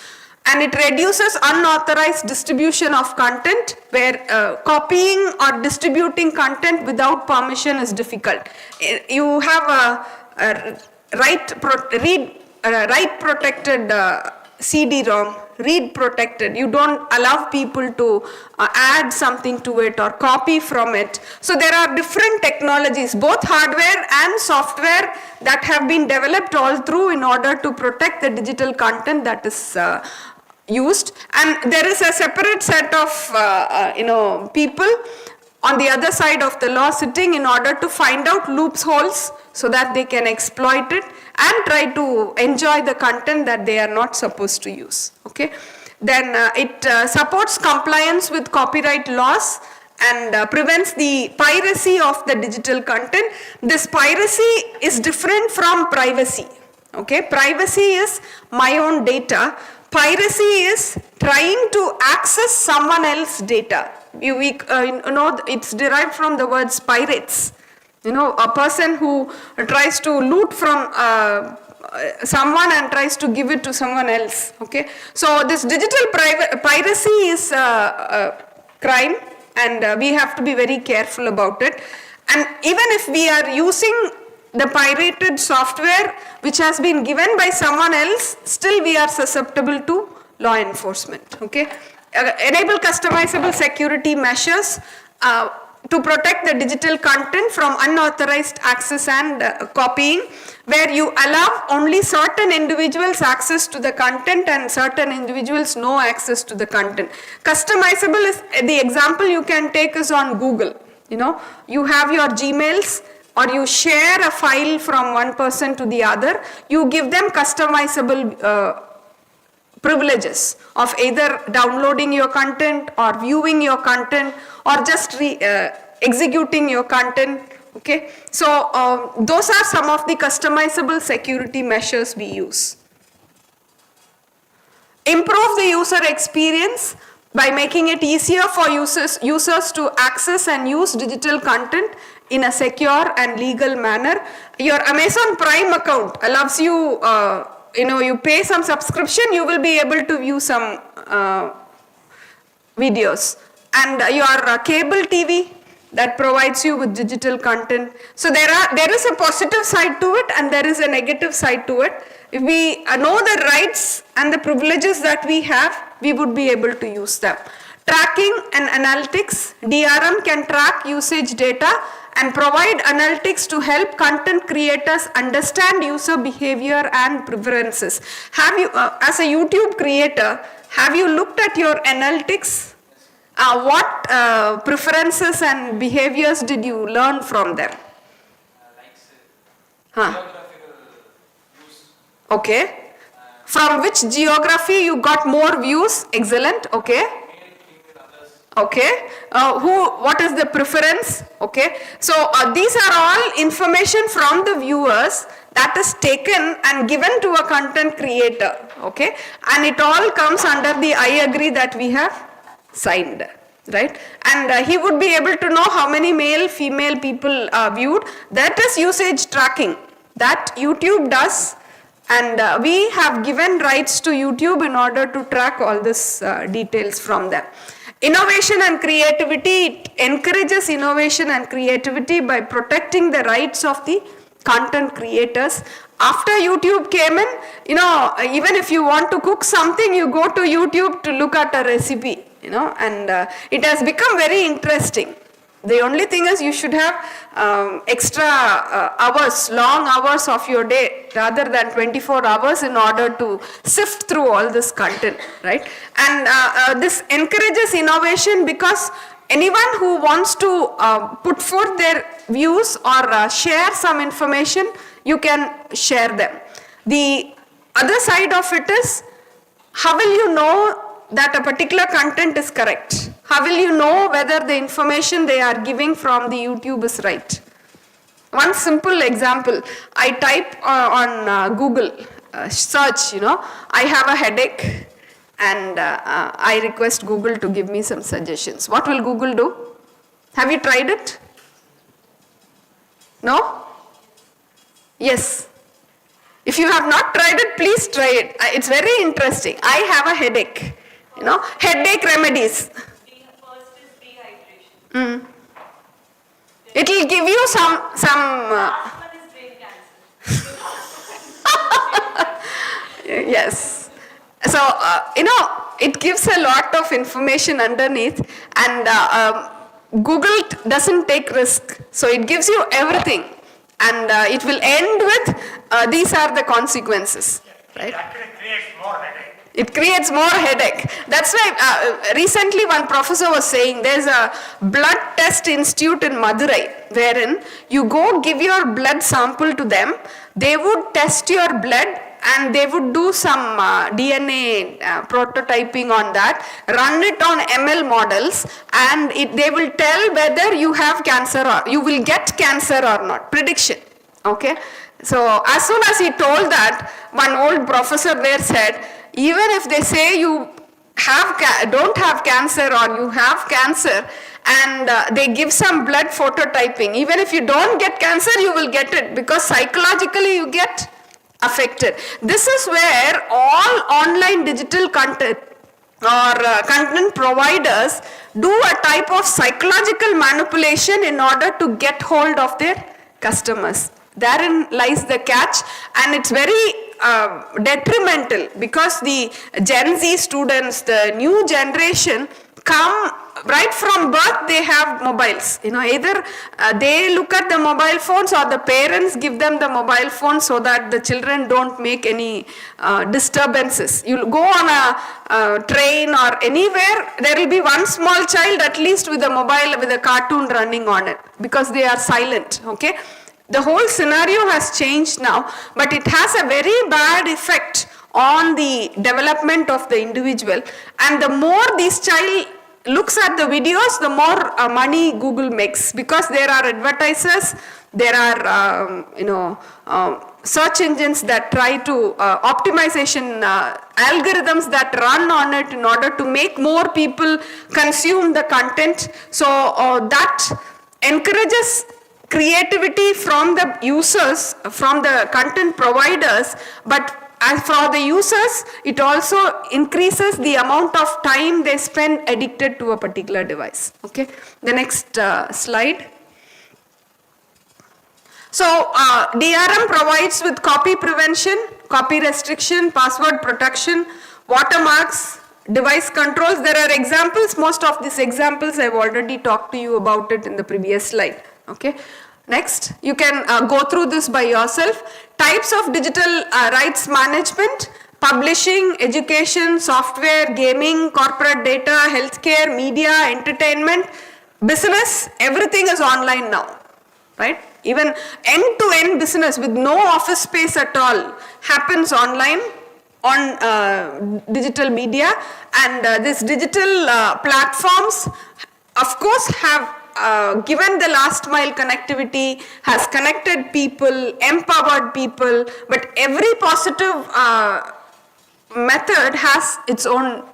And it reduces unauthorized distribution of content, where copying or distributing content without permission is difficult. You have a right protected CD-ROM, read protected. You don't allow people to add something to it or copy from it. So there are different technologies, both hardware and software, that have been developed all through in order to protect the digital content that is used. And there is a separate set of people on the other side of the law sitting in order to find out loopholes so that they can exploit it and try to enjoy the content that they are not supposed to use. Okay, then it supports compliance with copyright laws and prevents the piracy of the digital content. This piracy is different from privacy. Okay, privacy is my own data. Piracy is trying to access someone else's data. You know, it's derived from the words pirates. You know, a person who tries to loot from someone and tries to give it to someone else. Okay, so this digital piracy is a crime, and we have to be very careful about it. And even if we are using the pirated software which has been given by someone else, still we are susceptible to law enforcement. Okay, enable customizable security measures to protect the digital content from unauthorized access and copying, where you allow only certain individuals access to the content and certain individuals no access to the content. Customizable is the example you can take is on Google. You know, you have your Gmails, or you share a file from one person to the other, you give them customizable privileges of either downloading your content or viewing your content or just executing your content. Okay, so those are some of the customizable security measures we use. Improve the user experience. by making it easier for users to access and use digital content in a secure and legal manner. Your Amazon Prime account allows you, you pay some subscription, you will be able to view some videos. And your cable TV, that provides you with digital content. So there is a positive side to it and there is a negative side to it. If we know the rights and the privileges that we have, we would be able to use them. Tracking and analytics. DRM can track usage data and provide analytics to help content creators understand user behavior and preferences. Have you, as a YouTube creator, have you looked at your analytics? What preferences and behaviors did you learn from them? Geographical use. Okay. From which geography you got more views? Excellent. Okay. Male, female, others. Okay. What is the preference? Okay. So these are all information from the viewers that is taken and given to a content creator. Okay. And it all comes under the I agree that we have signed, right? And he would be able to know how many male, female people viewed. That is usage tracking that YouTube does, and we have given rights to YouTube in order to track all this details from them. Innovation and creativity, it encourages innovation and creativity by protecting the rights of the content creators. After YouTube came in, even if you want to cook something, you go to YouTube to look at a recipe, and it has become very interesting. The only thing is you should have extra hours, long hours of your day rather than 24 hours in order to sift through all this content, right? And this encourages innovation because anyone who wants to put forth their views or share some information, you can share them. The other side of it is, how will you know that a particular content is correct? How will you know whether the information they are giving from the YouTube is right? One simple example, I type on Google, search, I have a headache, and I request Google to give me some suggestions. What will Google do? Have you tried it? No? Yes. If you have not tried it, please try it. It's very interesting. I have a headache. Headache remedies. First is dehydration. It will give you some. Last one is brain cancer. Yes. So it gives a lot of information underneath, and Google doesn't take risk. So it gives you everything, and it will end with these are the consequences. Right? It actually creates more headache. It creates more headache. That's why recently one professor was saying there's a blood test institute in Madurai wherein you go give your blood sample to them, they would test your blood and they would do some DNA prototyping on that, run it on ML models, and they will tell whether you have cancer or you will get cancer or not. Prediction. Okay. So as soon as he told that, one old professor there said, even if they say you don't have cancer or you have cancer, and they give some blood phototyping, even if you don't get cancer, you will get it because psychologically you get affected. This is where all online digital content or content providers do a type of psychological manipulation in order to get hold of their customers. Therein lies the catch, and it's very detrimental because the Gen Z students, the new generation, come right from birth, they have mobiles. Either they look at the mobile phones or the parents give them the mobile phone so that the children don't make any disturbances. You go on a train or anywhere, there will be one small child at least with a mobile with a cartoon running on it because they are silent. Okay. The whole scenario has changed now, but it has a very bad effect on the development of the individual. And the more these child looks at the videos, the more money Google makes, because there are advertisers, there are search engines that try to optimization algorithms that run on it in order to make more people consume the content. So that encourages creativity from the users, from the content providers, but as for the users, it also increases the amount of time they spend addicted to a particular device. Okay, the next slide. So DRM provides with copy prevention, copy restriction, password protection, watermarks, device controls. There are examples. Most of these examples I've already talked to you about it in the previous slide. Okay. Next, you can go through this by yourself. Types of digital rights management: publishing, education, software, gaming, corporate data, healthcare, media, entertainment, business. Everything is online now, right? Even end-to-end business with no office space at all happens online on digital media, and these digital platforms, of course, have given the last mile connectivity, has connected people, empowered people, but every positive method has its own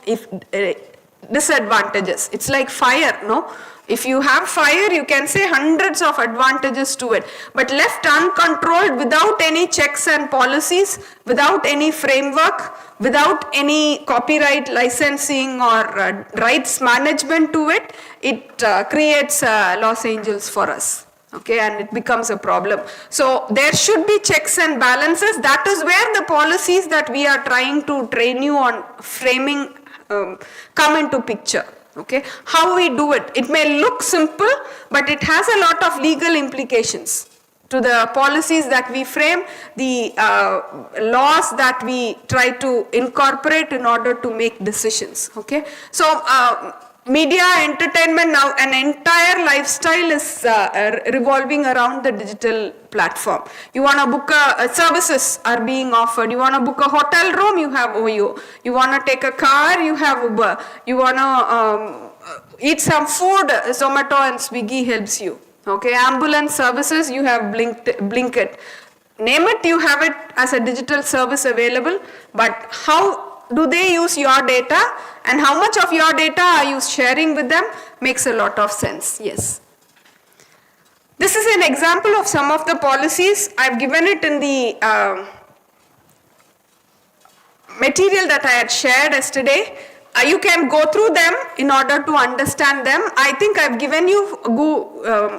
disadvantages. It's like fire, no? If you have fire, you can say hundreds of advantages to it, but left uncontrolled, without any checks and policies, without any framework, without any copyright licensing or rights management to it, it creates Los Angeles for us. Okay, and it becomes a problem. So there should be checks and balances. That is where the policies that we are trying to train you on framing come into picture. Okay, how we do it. It may look simple, but it has a lot of legal implications to the policies that we frame, the laws that we try to incorporate in order to make decisions. Okay, so media, entertainment, now an entire lifestyle is revolving around the digital platform. You want to book services are being offered. You want to book a hotel room, you have OYO. You want to take a car, you have Uber. You want to eat some food, Zomato and Swiggy helps you. Okay, ambulance services, you have Blinkit. Name it, you have it as a digital service available, but how do they use your data and how much of your data are you sharing with them makes a lot of sense. Yes. This is an example of some of the policies. I've given it in the material that I had shared yesterday. You can go through them in order to understand them. I think I've given you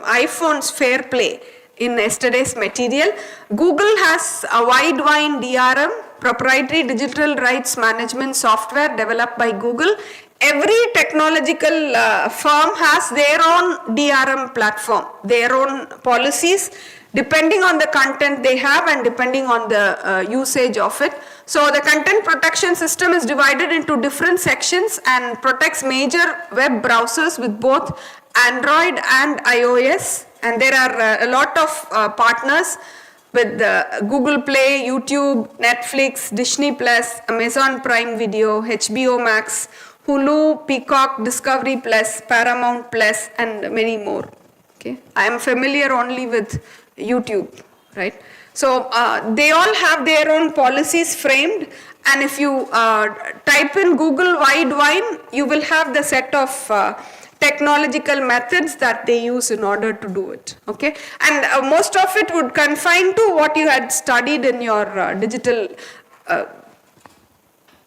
iPhone's fair play in yesterday's material. Google has a Widevine DRM, proprietary digital rights management software developed by Google. Every technological firm has their own DRM platform, their own policies, depending on the content they have and depending on the usage of it. So the content protection system is divided into different sections and protects major web browsers with both Android and iOS. And there are a lot of partners with Google Play, YouTube, Netflix, Disney Plus, Amazon Prime Video, HBO Max, Hulu, Peacock, Discovery Plus, Paramount Plus, and many more. Okay, I am familiar only with YouTube, right? So they all have their own policies framed, and if you type in Google Widevine, you will have the set of technological methods that they use in order to do it. Okay, and most of it would confine to what you had studied in your digital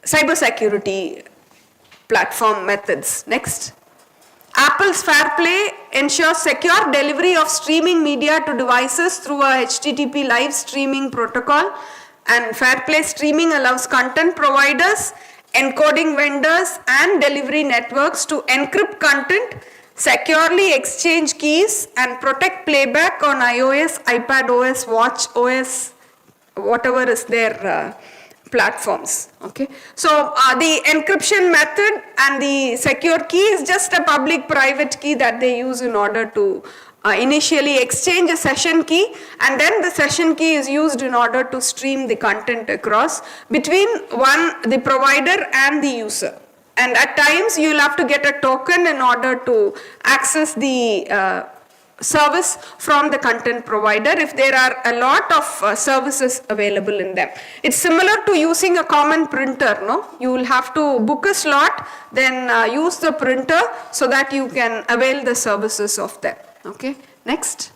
cybersecurity platform methods. Next. Apple's Fair Play ensures secure delivery of streaming media to devices through a HTTP live streaming protocol, and Fair Play streaming allows content providers, encoding vendors and delivery networks to encrypt content, securely exchange keys and protect playback on iOS, iPadOS, watchOS, whatever is their platforms. Okay, so the encryption method and the secure key is just a public private key that they use in order to initially exchange a session key, and then the session key is used in order to stream the content across between the provider and the user. And at times you'll have to get a token in order to access the service from the content provider if there are a lot of services available in them. It's similar to using a common printer, no? You will have to book a slot, then use the printer so that you can avail the services of them. Okay, next.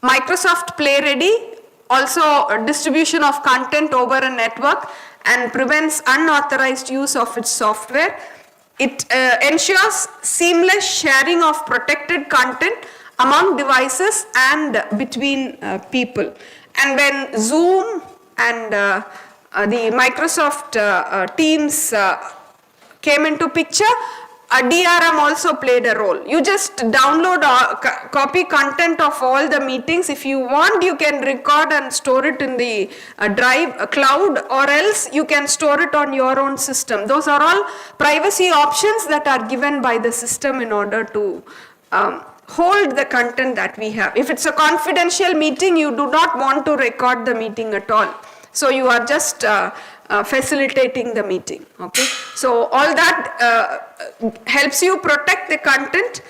Microsoft Play Ready, also a distribution of content over a network and prevents unauthorized use of its software. It ensures seamless sharing of protected content among devices and between people. And when Zoom and the Microsoft Teams came into picture, DRM also played a role. You just download or copy content of all the meetings. If you want, you can record and store it in the drive cloud, or else you can store it on your own system. Those are all privacy options that are given by the system in order to hold the content that we have. If it's a confidential meeting, you do not want to record the meeting at all. So you are just facilitating the meeting. Okay, so all that helps you protect the content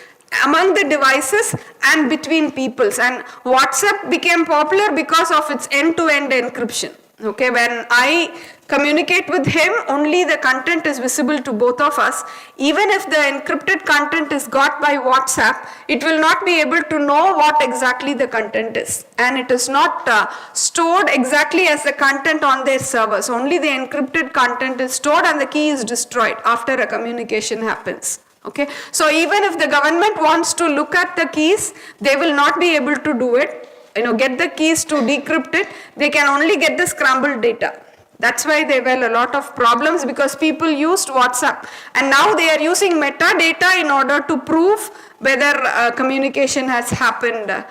among the devices and between peoples. And WhatsApp became popular because of its end-to-end encryption. Okay, when I communicate with him, only the content is visible to both of us. Even if the encrypted content is got by WhatsApp, it will not be able to know what exactly the content is. And it is not stored exactly as the content on their servers. Only the encrypted content is stored and the key is destroyed after a communication happens. Okay, so even if the government wants to look at the keys, they will not be able to do it. Get the keys to decrypt it. They can only get the scrambled data. That's why there were a lot of problems, because people used WhatsApp, and now they are using metadata in order to prove whether communication has happened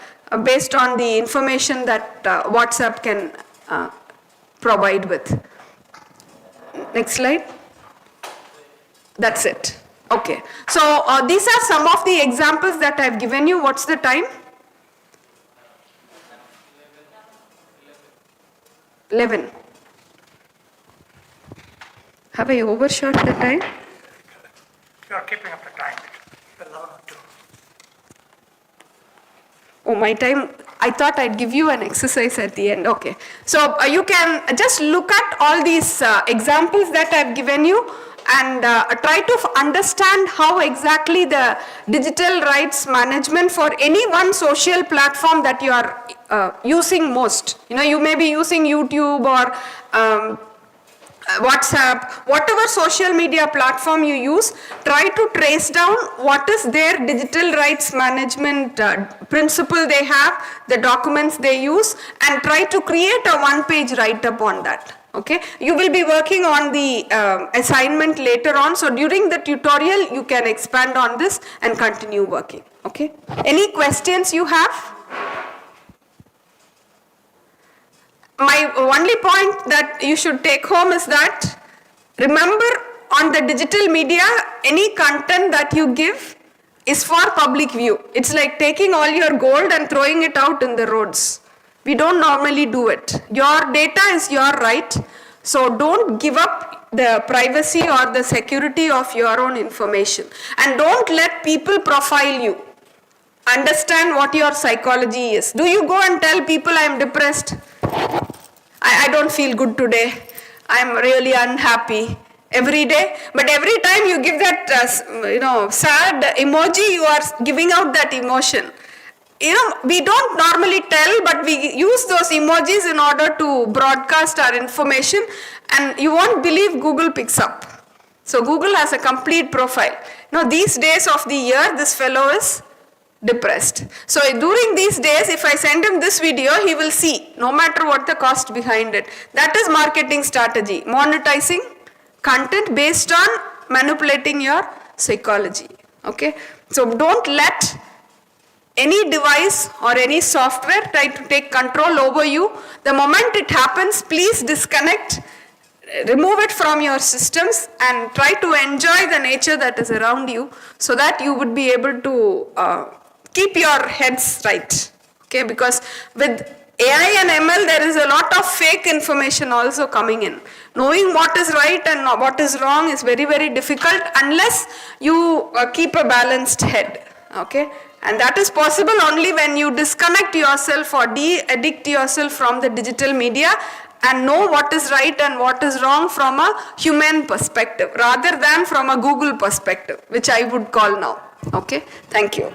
based on the information that WhatsApp can provide with. Next slide. That's it. Okay. So these are some of the examples that I've given you. What's the time? 11. Have I overshot the time? You are keeping up the time. 11:02. Oh, my time, I thought I'd give you an exercise at the end. Okay. So you can just look at all these examples that I've given you and try to understand how exactly the digital rights management for any one social platform that you are using most. You may be using YouTube or WhatsApp, whatever social media platform you use, try to trace down what is their digital rights management principle they have, the documents they use, and try to create a one-page write-up on that. Okay, you will be working on the assignment later on, so during the tutorial you can expand on this and continue working. Okay, any questions you have? My only point that you should take home is that, remember, on the digital media, any content that you give is for public view. It's like taking all your gold and throwing it out in the roads. We don't normally do it. Your data is your right, so don't give up the privacy or the security of your own information. And don't let people profile you. Understand what your psychology is. Do you go and tell people, I am depressed? I don't feel good today. I am really unhappy every day. But every time you give that, sad emoji, you are giving out that emotion. We don't normally tell, but we use those emojis in order to broadcast our information, and you won't believe Google picks up. So Google has a complete profile. These days of the year, this fellow is depressed. So during these days, if I send him this video, he will see, no matter what the cost behind it. That is marketing strategy, monetizing content based on manipulating your psychology. Okay, so don't let any device or any software try to take control over you. The moment it happens, please disconnect, remove it from your systems, and try to enjoy the nature that is around you, so that you would be able to keep your heads right. Okay, because with AI and ML, there is a lot of fake information also coming in. Knowing what is right and what is wrong is very, very difficult unless you keep a balanced head. Okay? And that is possible only when you disconnect yourself or de-addict yourself from the digital media and know what is right and what is wrong from a human perspective rather than from a Google perspective, which I would call now. Okay? Thank you.